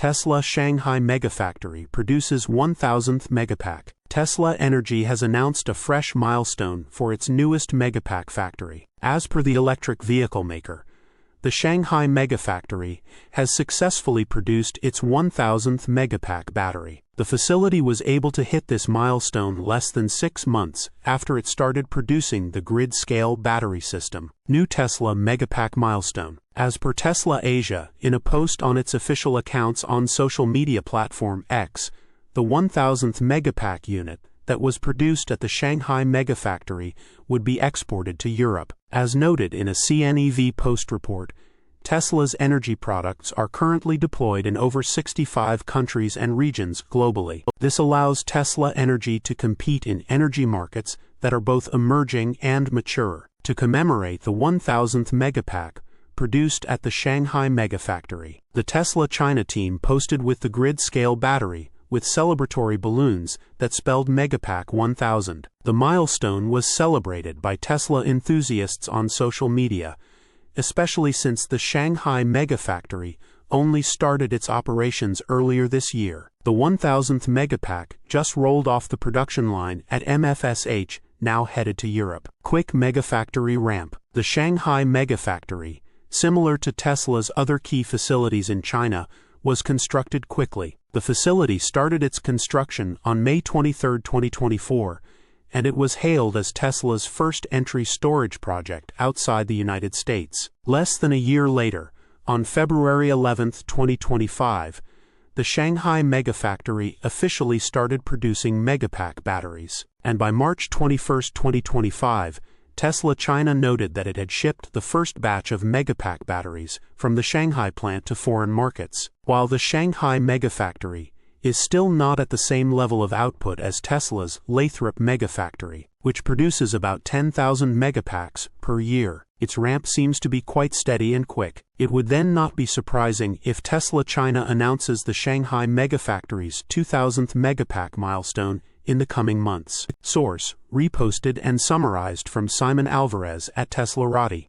Tesla Shanghai Megafactory produces 1,000th Megapack. Tesla Energy has announced a fresh milestone for its newest Megapack factory. As per the electric vehicle maker, the Shanghai Megafactory has successfully produced its 1,000th Megapack battery. The facility was able to hit this milestone less than 6 months after it started producing the grid-scale battery system. New Tesla Megapack milestone. As per Tesla Asia, in a post on its official accounts on social media platform X, the 1,000th Megapack unit that was produced at the Shanghai Megafactory would be exported to Europe. As noted in a CNEV post report, Tesla's energy products are currently deployed in over 65 countries and regions globally. This allows Tesla Energy to compete in energy markets that are both emerging and mature. To commemorate the 1,000th Megapack produced at the Shanghai Megafactory, the Tesla China team posted with the grid-scale battery with celebratory balloons that spelled Megapack 1000. The milestone was celebrated by Tesla enthusiasts on social media, especially since the Shanghai Megafactory only started its operations earlier this year. The 1,000th Megapack just rolled off the production line at MFSH, now headed to Europe. Quick Megafactory ramp. The Shanghai Megafactory, similar to Tesla's other key facilities in China, was constructed quickly. The facility started its construction on May 23, 2024, and it was hailed as Tesla's first entry storage project outside the United States. Less than a year later, on February 11, 2025, the Shanghai Megafactory officially started producing Megapack batteries, and by March 21, 2025, Tesla China noted that it had shipped the first batch of Megapack batteries from the Shanghai plant to foreign markets. While the Shanghai Megafactory is still not at the same level of output as Tesla's Lathrop Megafactory, which produces about 10,000 Megapacks per year, its ramp seems to be quite steady and quick. It would then not be surprising if Tesla China announces the Shanghai Megafactory's 2,000th Megapack milestone in the coming months. Source: reposted and summarized from Simon Alvarez at teslarati.